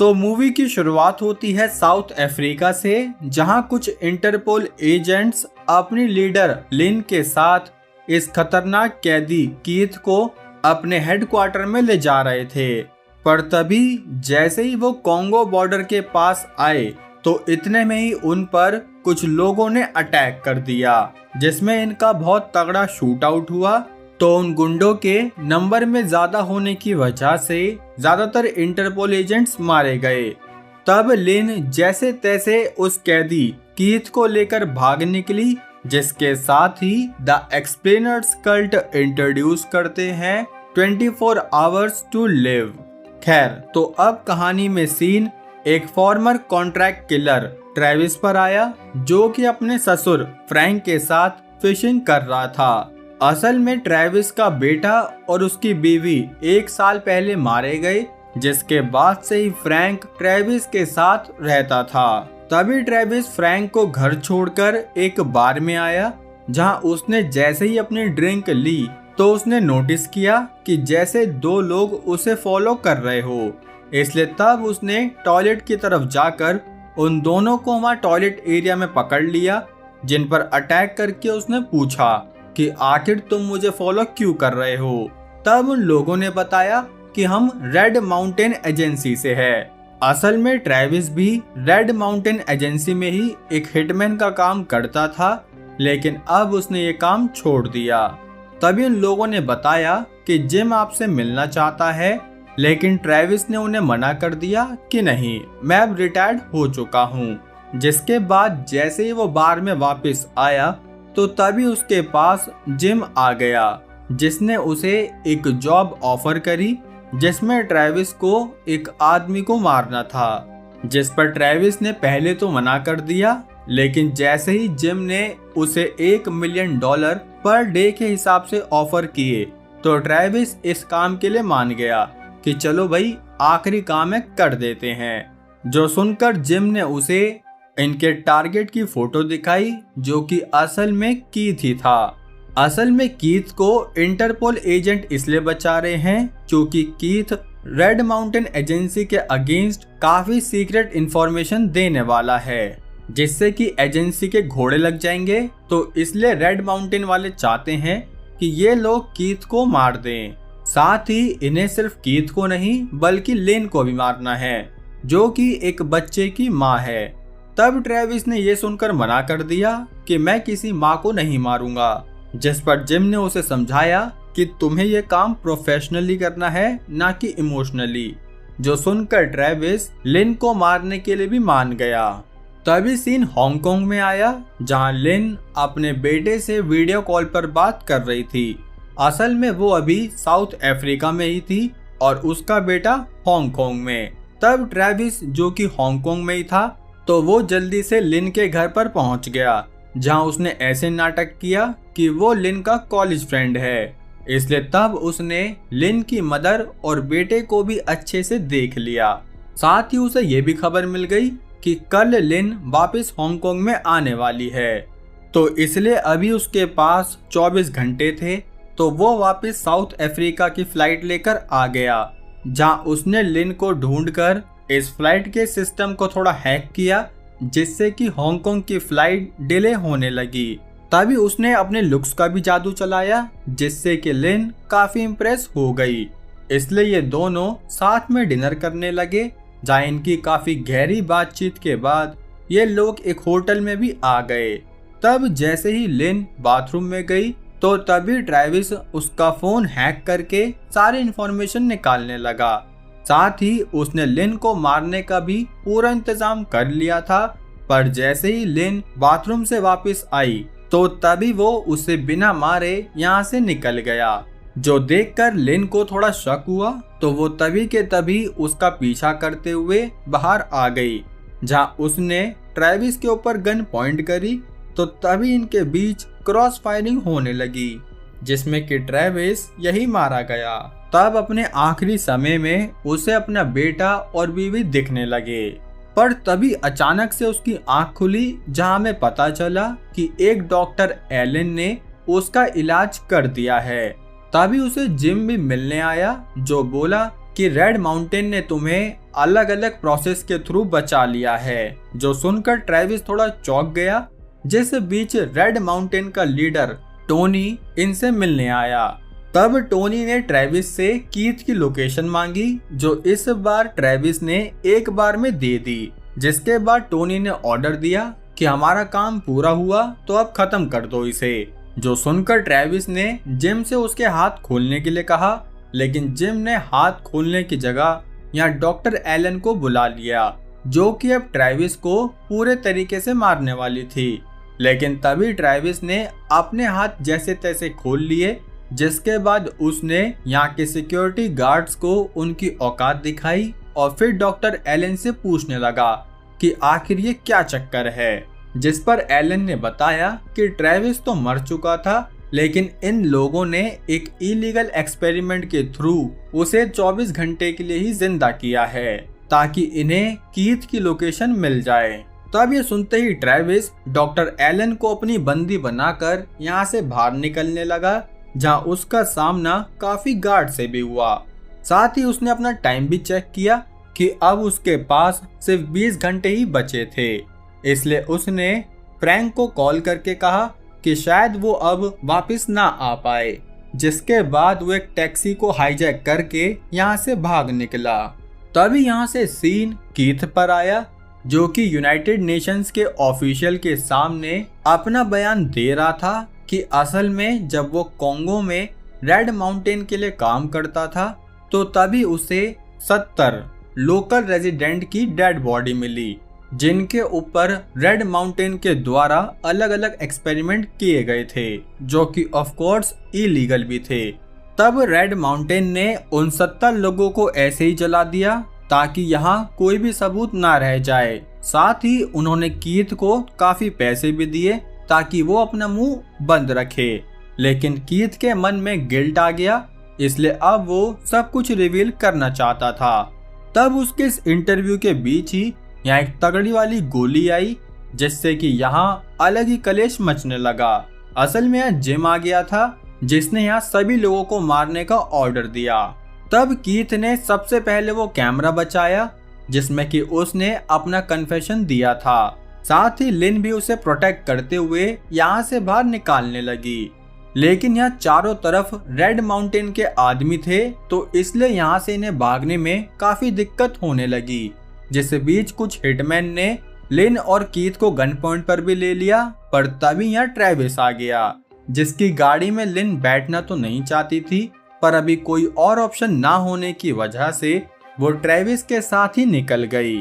तो मूवी की शुरुआत होती है साउथ अफ्रीका से, जहां कुछ इंटरपोल एजेंट्स अपनी लीडर लिन के साथ इस खतरनाक कैदी कीथ को अपने हेडक्वार्टर में ले जा रहे थे। पर तभी जैसे ही वो कॉन्गो बॉर्डर के पास आए तो इतने में ही उन पर कुछ लोगों ने अटैक कर दिया, जिसमें इनका बहुत तगड़ा शूट आउट हुआ। तो उन गुंडों के नंबर में ज्यादा होने की वजह से ज्यादातर इंटरपोल एजेंट्स मारे गए। तब लिन जैसे तैसे उस कैदी कीथ को लेकर भाग निकली, जिसके साथ ही द एक्सप्लेनर्स कल्ट इंट्रोड्यूस करते हैं 24 आवर्स टू लिव। खैर, तो अब कहानी में सीन एक फॉर्मर कॉन्ट्रैक्ट किलर ट्रेविस पर आया, जो कि अपने ससुर फ्रैंक के साथ फिशिंग कर रहा था। असल में ट्रेविस का बेटा और उसकी बीवी 1 साल पहले मारे गए, जिसके बाद से ही फ्रैंक ट्रेविस के साथ रहता था। तभी ट्रेविस फ्रैंक को घर छोड़कर एक बार में आया, जहां उसने जैसे ही अपनी ड्रिंक ली तो उसने नोटिस किया कि जैसे 2 लोग उसे फॉलो कर रहे हो। इसलिए तब उसने टॉयलेट की तरफ जाकर उन दोनों को वहां टॉयलेट एरिया में पकड़ लिया, जिन पर अटैक करके उसने पूछा कि आखिर तुम मुझे फॉलो क्यों कर रहे हो। तब उन लोगों ने बताया कि हम रेड माउंटेन एजेंसी से है। असल में ट्रेविस भी रेड माउंटेन एजेंसी में ही एक हिटमैन का काम करता था, लेकिन अब उसने ये काम छोड़ दिया। तभी उन लोगों ने बताया कि जिम आपसे मिलना चाहता है, लेकिन ट्रेविस ने उन्हें मना कर दिया कि नहीं, मैं अब रिटायर्ड हो चुका हूँ। जिसके बाद जैसे ही वो बार में वापस आया तो तभी उसके पास जिम आ गया, जिसने उसे एक जॉब ऑफर करी, जिसमें ट्रेविस को एक आदमी को मारना था। जिस पर ट्रेविस ने पहले तो मना कर दिया, लेकिन जैसे ही जिम ने उसे $1 मिलियन पर डे के हिसाब से ऑफर किए तो ट्रेविस इस काम के लिए मान गया कि चलो भाई, आखिरी काम है, कर देते हैं। जो सुनकर जिम ने उसे इनके टारगेट की फोटो दिखाई, जो कि असल में कीथ ही था। असल में कीथ को इंटरपोल एजेंट इसलिए बचा रहे हैं क्योंकि कीथ रेड माउंटेन एजेंसी के अगेंस्ट काफी सीक्रेट इंफॉर्मेशन देने वाला है, जिससे कि एजेंसी के घोड़े लग जाएंगे। तो इसलिए रेड माउंटेन वाले चाहते हैं कि ये लोग कीथ को मार दें। साथ ही इन्हें सिर्फ कीथ को नहीं बल्कि लिन को भी मारना है, जो कि एक बच्चे की माँ है। तब ट्रेविस ने यह सुनकर मना कर दिया कि मैं किसी माँ को नहीं मारूंगा, जिस पर जिम ने उसे समझाया कि तुम्हें यह काम प्रोफेशनली करना है, ना कि इमोशनली। जो सुनकर ट्रेविस लिन को मारने के लिए भी मान गया। तभी सीन हांगकांग में आया, जहां लिन अपने बेटे से वीडियो कॉल पर बात कर रही थी। असल में वो अभी साउथ अफ्रीका में ही थी और उसका बेटा हांगकांग में। तब ट्रेविस, जो कि हांगकांग में ही था, तो वो जल्दी से लिन के घर पर पहुंच गया, जहां उसने ऐसे नाटक किया कि वो लिन का कॉलेज फ्रेंड है। इसलिए तब उसने लिन की मदर और बेटे को भी अच्छे से देख लिया। साथ ही उसे ये भी खबर मिल गई कि कल लिन वापस हांगकांग में आने वाली है, तो इसलिए अभी उसके पास 24 घंटे थे। तो वो वापस साउथ अफ्रीका की फ्लाइट लेकर आ गया, जहां उसने लिन को ढूंढकर इस फ्लाइट के सिस्टम को थोड़ा हैक किया, जिससे कि हांगकांग की फ्लाइट डिले होने लगी। तभी उसने अपने लुक्स का भी जादू चलाया, जिससे कि लिन काफी इम्प्रेस हो गई। इसलिए ये दोनों साथ में डिनर करने लगे, जहां इनकी काफी गहरी बातचीत के बाद ये लोग एक होटल में भी आ गए। तब जैसे ही लिन बाथरूम में गई तो तभी ट्रेविस उसका फोन हैक करके सारी इंफॉर्मेशन निकालने लगा। साथ ही उसने लिन को मारने का भी पूरा इंतजाम कर लिया था। पर जैसे ही लिन बाथरूम से वापस आई तो तभी वो उसे बिना मारे यहाँ से निकल गया, जो देखकर लिन को थोड़ा शक हुआ। तो वो तभी के तभी उसका पीछा करते हुए बाहर आ गई, जहाँ उसने ट्रेविस के ऊपर गन पॉइंट करी। तो तभी इनके बीच क्रॉस फायरिंग होने लगी, जिसमें कि ट्रेविस यही मारा गया। तब अपने आखिरी समय में उसे अपना बेटा और बीवी दिखने लगे। पर तभी अचानक से उसकी आंख खुली, जहां में पता चला कि एक डॉक्टर एलन ने उसका इलाज कर दिया है। तभी उसे जिम भी मिलने आया, जो बोला कि कि रेड माउंटेन ने तुम्हें अलग अलग प्रोसेस के थ्रू बचा लिया है। जो सुनकर ट्रेविस थोड़ा चौंक गया, जिस बीच रेड माउंटेन का लीडर टोनी इनसे मिलने आया। तब टोनी ने ट्रेविस से कीथ की लोकेशन मांगी, जो इस बार ट्रेविस ने एक बार में दे दी। जिसके बाद टोनी ने ऑर्डर दिया कि हमारा काम पूरा हुआ तो अब खत्म कर दो इसे। जो सुनकर ट्रेविस ने जिम से उसके हाथ खोलने के लिए कहा, लेकिन जिम ने हाथ खोलने की जगह यहाँ डॉक्टर एलन को बुला लिया, जो कि अब ट्रेविस को पूरे तरीके से मारने वाली थी। लेकिन तभी ट्रेविस ने अपने हाथ जैसे तैसे खोल लिए, जिसके बाद उसने यहाँ के सिक्योरिटी गार्ड्स को उनकी औकात दिखाई और फिर डॉक्टर एलन से पूछने लगा कि आखिर ये क्या चक्कर है। जिस पर एलन ने बताया कि ट्रेविस तो मर चुका था, लेकिन इन लोगों ने एक इलीगल एक्सपेरिमेंट के थ्रू उसे 24 घंटे के लिए ही जिंदा किया है, ताकि इन्हें कीथ की लोकेशन मिल जाए। तब ये सुनते ही ट्रेविस डॉक्टर एलन को अपनी बंदी बनाकर यहाँ से बाहर निकलने लगा, जहाँ उसका सामना काफी गार्ड से भी हुआ। साथ ही उसने अपना टाइम भी चेक किया कि अब उसके पास सिर्फ 20 घंटे ही बचे थे। इसलिए उसने फ्रैंक को कॉल करके कहा कि शायद वो अब वापस ना आ पाए। जिसके बाद वो एक टैक्सी को हाईजैक करके यहाँ से भाग निकला। तभी यहाँ से सीन कीथ पर आया, जो कि यूनाइटेड नेशंस के ऑफिशियल के सामने अपना बयान दे रहा था कि असल में जब वो कॉन्गो में रेड माउंटेन के लिए काम करता था, तो तभी उसे 70 लोकल रेजिडेंट की डेड बॉडी मिली, जिनके ऊपर रेड माउंटेन के द्वारा अलग अलग एक्सपेरिमेंट किए गए थे, जो कि ऑफ कोर्स इलीगल भी थे। तब रेड माउंटेन ने उन 70 लोगों को ऐसे ही जला दिया ताकि यहाँ कोई भी सबूत ना रह जाए। साथ ही उन्होंने कीथ को काफी पैसे भी दिए ताकि वो अपना मुंह बंद रखे। लेकिन कीथ के मन में गिल्ट आ गया, इसलिए अब वो सब कुछ रिवील करना चाहता था। तब उसके इस इंटरव्यू के बीच ही यहाँ एक तगड़ी वाली गोली आई, जिससे कि यहाँ अलग ही कलेश मचने लगा। असल में यहाँ जिम आ गया था, जिसने यहाँ सभी लोगों को मारने का ऑर्डर दिया। तब कीथ ने सबसे पहले वो कैमरा बचाया, जिसमें कि उसने अपना कन्फेशन दिया था। साथ ही लिन भी उसे प्रोटेक्ट करते हुए यहाँ से बाहर निकालने लगी। लेकिन यहाँ चारों तरफ रेड माउंटेन के आदमी थे, तो इसलिए यहाँ से इन्हें भागने में काफी दिक्कत होने लगी। जिस बीच कुछ हिटमैन ने लिन और कीथ को गन पॉइंट पर भी ले लिया, पर तभी यहाँ ट्रेविस आ गया, जिसकी गाड़ी में लिन बैठना तो नहीं चाहती थी, पर अभी कोई और ऑप्शन ना होने की वजह से वो ट्रेविस के साथ ही निकल गई।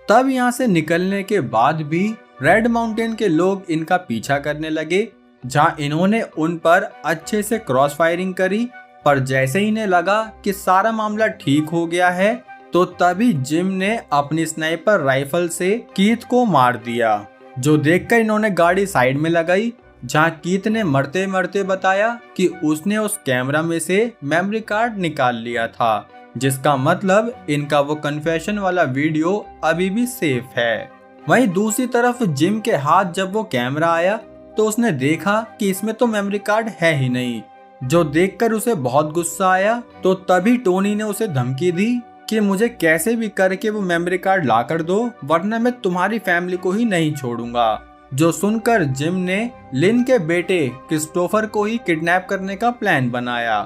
तब यहाँ से निकलने के बाद भी रेड माउंटेन के लोग इनका पीछा करने लगे, जहाँ इन्होंने उन पर अच्छे से क्रॉस फायरिंग करी। पर जैसे ही इन्हें लगा कि सारा मामला ठीक हो गया है, तो तभी जिम ने अपनी स्नाइपर राइफल से कीथ को मार दिया, जो देखकर इन्होंने गाड़ी साइड में लगाई। जहां कीथ ने मरते मरते बताया कि उसने उस कैमरा में से मेमोरी कार्ड निकाल लिया था, जिसका मतलब इनका वो कन्फेशन वाला वीडियो अभी भी सेफ है। वहीं दूसरी तरफ जिम के हाथ जब वो कैमरा आया, तो उसने देखा कि इसमें तो मेमोरी कार्ड है ही नहीं, जो देखकर उसे बहुत गुस्सा आया। तो तभी टोनी ने उसे धमकी दी कि मुझे कैसे भी करके वो मेमोरी कार्ड ला कर दो, वरना मैं तुम्हारी फैमिली को ही नहीं छोड़ूंगा। जो सुनकर जिम ने लिन के बेटे क्रिस्टोफर को ही किडनैप करने का प्लान बनाया।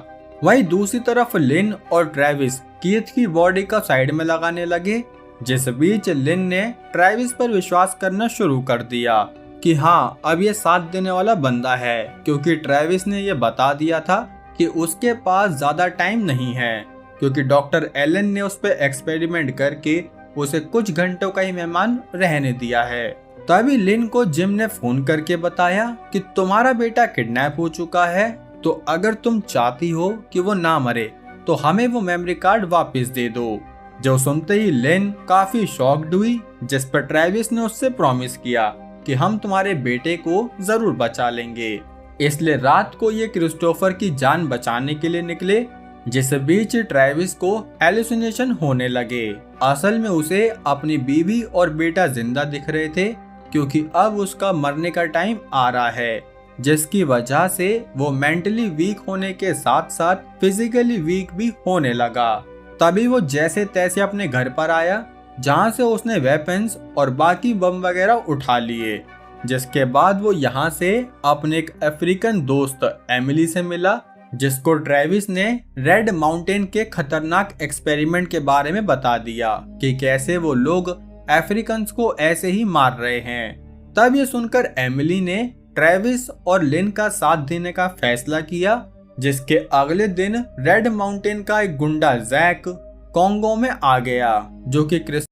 वहीं दूसरी तरफ लिन और ट्रेविस कीथ की बॉडी का साइड में लगाने लगे, जिस बीच लिन ने ट्रेविस पर विश्वास करना शुरू कर दिया कि हाँ, अब ये साथ देने वाला बंदा है, क्योंकि ट्रेविस ने ये बता दिया था कि उसके पास ज्यादा टाइम नहीं है, क्योंकि डॉक्टर एलन ने उस पर एक्सपेरिमेंट करके उसे कुछ घंटों का ही मेहमान रहने दिया है। तभी लिन को जिम ने फोन करके बताया कि तुम्हारा बेटा किडनैप हो चुका है, तो अगर तुम चाहती हो कि वो ना मरे तो हमें वो मेमोरी कार्ड वापस दे दो। जो सुनते ही लिन काफी शॉक्ड हुई, जिस पर ट्रेविस ने उससे प्रॉमिस किया कि हम तुम्हारे बेटे को जरूर बचा लेंगे। इसलिए रात को ये क्रिस्टोफर की जान बचाने के लिए निकले, जिस बीच ट्रेविस को हेलुसिनेशन होने लगे। असल में उसे अपनी बीवी और बेटा जिंदा दिख रहे थे, क्योंकि अब उसका मरने का टाइम आ रहा है, जिसकी वजह से वो मेंटली वीक होने के साथ साथ फिजिकली वीक भी होने लगा। तभी वो जैसे तैसे अपने घर पर आया, जहाँ से उसने वेपन्स और बाकी बम वगैरह उठा लिए। जिसके बाद वो यहाँ से अपने एक अफ्रीकन दोस्त एमिली से मिला, जिसको ट्रेविस ने रेड माउंटेन के खतरनाक एक्सपेरिमेंट के बारे में बता दिया कि कैसे वो लोग अफ्रीकन्स को ऐसे ही मार रहे हैं। तब ये सुनकर एमिली ने ट्रेविस और लिन का साथ देने का फैसला किया। जिसके अगले दिन रेड माउंटेन का एक गुंडा जैक कॉन्गो में आ गया, जो कि क्रिस्टोफर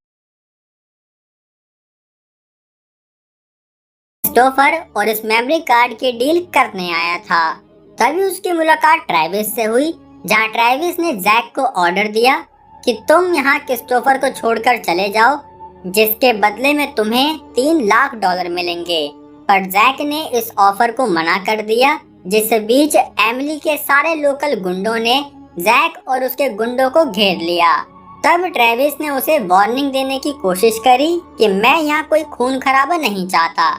और इस मेमोरी कार्ड की डील करने आया था। तभी उसकी मुलाकात ट्रेविस से हुई, जहां ट्रेविस ने जैक को ऑर्डर दिया कि तुम यहाँ क्रिस्टोफर को छोड़कर चले जाओ, जिसके बदले में तुम्हें $3 लाख मिलेंगे। पर जैक ने इस ऑफर को मना कर दिया, जिस बीच एमिली के सारे लोकल गुंडों ने जैक और उसके गुंडों को घेर लिया। तब ट्रेविस ने उसे वार्निंग देने की कोशिश करी कि मैं यहाँ कोई खून खराबा नहीं चाहता,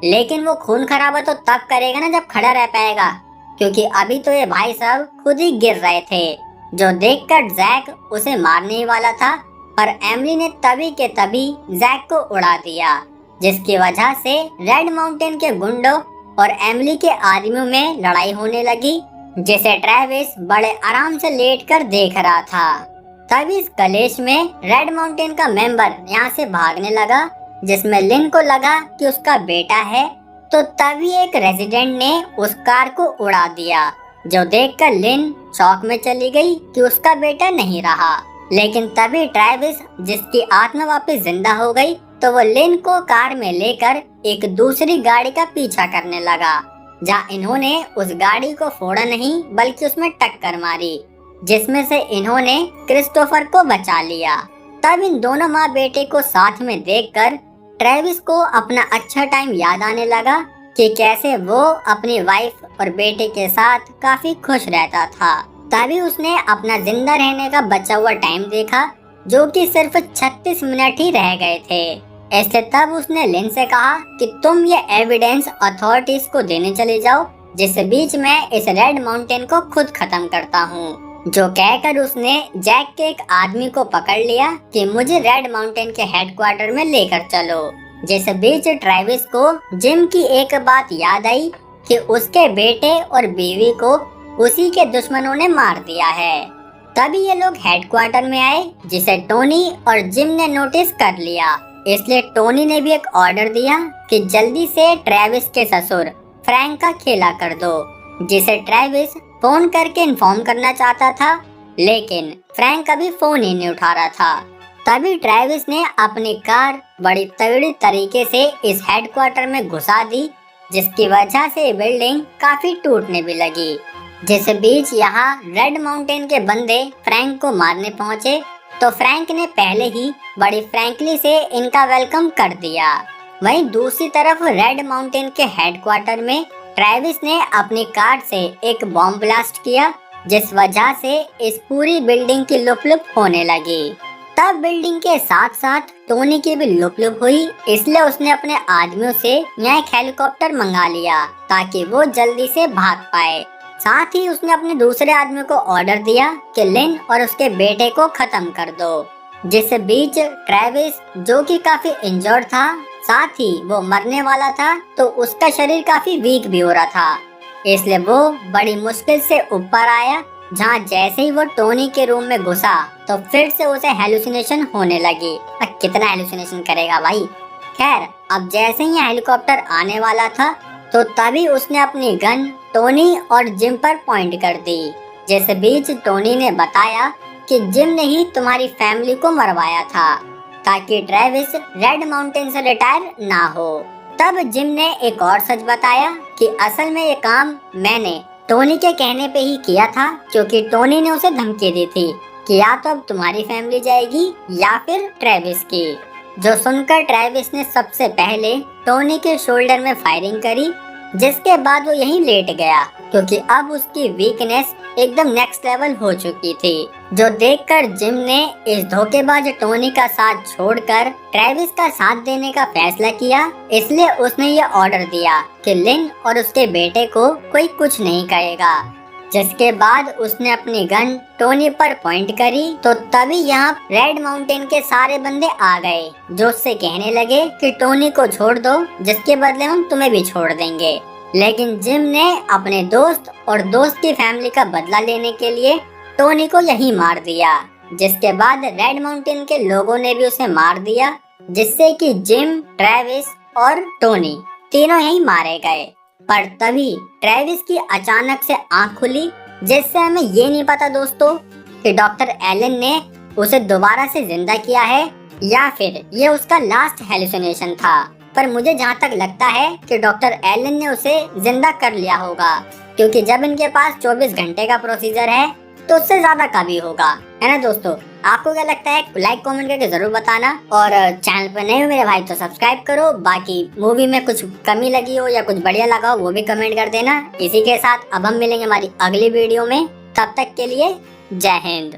लेकिन वो खून खराबा तो तब करेगा ना जब खड़ा रह पाएगा, क्योंकि अभी तो ये भाई साहब खुद ही गिर रहे थे। जो देखकर जैक उसे मारने ही वाला था, पर एमिली ने तभी के तभी जैक को उड़ा दिया, जिसकी वजह से रेड माउंटेन के गुंडों और एमिली के आदमियों में लड़ाई होने लगी, जिसे ट्रेविस बड़े आराम से लेटकर देख रहा था। तभी इस कलेश में रेड माउंटेन का मेंबर यहाँ से भागने लगा, जिसमें लिन को लगा कि उसका बेटा है, तो तभी एक रेजिडेंट ने उस कार को उड़ा दिया, जो देखकर लिन शॉक में चली गई कि उसका बेटा नहीं रहा। लेकिन तभी ट्रेविस, जिसकी आत्मा वापस जिंदा हो गई, तो वो लिन को कार में लेकर एक दूसरी गाड़ी का पीछा करने लगा, जहाँ इन्होंने उस गाड़ी को फोड़ा नहीं बल्कि उसमें टक्कर मारी, जिसमें से इन्होंने क्रिस्टोफर को बचा लिया। तब इन दोनों माँ बेटे को साथ में देखकर ट्रेविस को अपना अच्छा टाइम याद आने लगा कि कैसे वो अपनी वाइफ और बेटे के साथ काफी खुश रहता था। तभी उसने अपना जिंदा रहने का बचा हुआ टाइम देखा, जो कि सिर्फ 36 मिनट ही रह गए थे। ऐसे तब उसने लिन से कहा कि तुम ये एविडेंस अथॉरिटीज को देने चले जाओ, जिस बीच मैं इस रेड माउंटेन को खुद खत्म करता हूँ। जो कहकर उसने जैक के एक आदमी को पकड़ लिया कि मुझे रेड माउंटेन के हेडक्वार्टर में लेकर चलो। जिस बीच ट्रेविस को जिम की एक बात याद आई कि उसके बेटे और बीवी को उसी के दुश्मनों ने मार दिया है। तभी ये लोग हेडक्वार्टर में आए, जिसे टोनी और जिम ने नोटिस कर लिया। इसलिए टोनी ने भी एक ऑर्डर दिया कि जल्दी से ट्रेविस के ससुर फ्रैंक का खेला कर दो, जिसे ट्रेविस फोन करके इन्फॉर्म करना चाहता था, लेकिन फ्रैंक अभी फोन ही नहीं उठा रहा था। तभी ट्रेविस ने अपनी कार बड़ी तगड़ी तरीके से इस हेडक्वार्टर में घुसा दी, जिसकी वजह से बिल्डिंग काफी टूटने भी लगी। जिस बीच यहाँ रेड माउंटेन के बंदे फ्रैंक को मारने पहुँचे, तो फ्रैंक ने पहले ही बड़ी फ्रैंकली से इनका वेलकम कर दिया। वहीं दूसरी तरफ रेड माउंटेन के हेडक्वार्टर में ट्रेविस ने अपनी कार से एक बॉम्ब ब्लास्ट किया, जिस वजह से इस पूरी बिल्डिंग की लुप-लुप होने लगी। तब बिल्डिंग के साथ साथ टोनी की भी लुप-लुप हुई, इसलिए उसने अपने आदमियों से यहाँ एक हेलीकॉप्टर मंगा लिया ताकि वो जल्दी से भाग पाए। साथ ही उसने अपने दूसरे आदमी को ऑर्डर दिया कि लिन और उसके बेटे को खत्म कर दो। जिस बीच ट्रेविस, जो कि काफी इंजर्ड था, साथ ही वो मरने वाला था, तो उसका शरीर काफी वीक भी हो रहा था, इसलिए वो बड़ी मुश्किल से ऊपर आया। जहाँ जैसे ही वो टोनी के रूम में घुसा, तो फिर से उसे हेलुसिनेशन होने लगी। अब कितना हेलुसिनेशन करेगा भाई। खैर, अब जैसे ही हेलीकॉप्टर आने वाला था, तो तभी उसने अपनी गन टोनी और जिम पर पॉइंट कर दी। जिस बीच टोनी ने बताया कि जिम ने ही तुम्हारी फैमिली को मरवाया था, ताकि ट्रेविस रेड माउंटेन से रिटायर ना हो। तब जिम ने एक और सच बताया कि असल में ये काम मैंने टोनी के कहने पे ही किया था, क्योंकि टोनी ने उसे धमकी दी थी कि या तो अब तुम्हारी फैमिली जाएगी या फिर ट्रेविस की। जो सुनकर ट्रेविस ने सबसे पहले टोनी के शोल्डर में फायरिंग करी, जिसके बाद वो यहीं लेट गया, क्योंकि अब उसकी वीकनेस एकदम नेक्स्ट लेवल हो चुकी थी। जो देखकर जिम ने इस धोखेबाज टोनी का साथ छोड़कर ट्रेविस का साथ देने का फैसला किया, इसलिए उसने ये ऑर्डर दिया कि लिन और उसके बेटे को कोई कुछ नहीं करेगा। जिसके बाद उसने अपनी गन टोनी पर पॉइंट करी तो तभी यहाँ रेड माउंटेन के सारे बंदे आ गए, जो उससे कहने लगे कि टोनी को छोड़ दो, जिसके बदले हम तुम्हें भी छोड़ देंगे। लेकिन जिम ने अपने दोस्त और दोस्त की फैमिली का बदला लेने के लिए टोनी को यहीं मार दिया, जिसके बाद रेड माउंटेन के लोगों ने भी उसे मार दिया, जिससे कि जिम, ट्रेविस और टोनी तीनों यहीं मारे गए। पर तभी ट्रेविस की अचानक से आंख खुली, जिससे हमें ये नहीं पता दोस्तों कि डॉक्टर एलन ने उसे दोबारा से जिंदा किया है या फिर ये उसका लास्ट हेलुसिनेशन था। पर मुझे जहाँ तक लगता है कि डॉक्टर एलन ने उसे जिंदा कर लिया होगा, क्योंकि जब इनके पास 24 घंटे का प्रोसीजर है तो उससे ज्यादा का भी होगा, है ना दोस्तों। आपको क्या लगता है लाइक कमेंट करके जरूर बताना, और चैनल पर नए हो मेरे भाई तो सब्सक्राइब करो। बाकी मूवी में कुछ कमी लगी हो या कुछ बढ़िया लगा हो वो भी कमेंट कर देना। इसी के साथ अब हम मिलेंगे हमारी अगली वीडियो में, तब तक के लिए जय हिंद।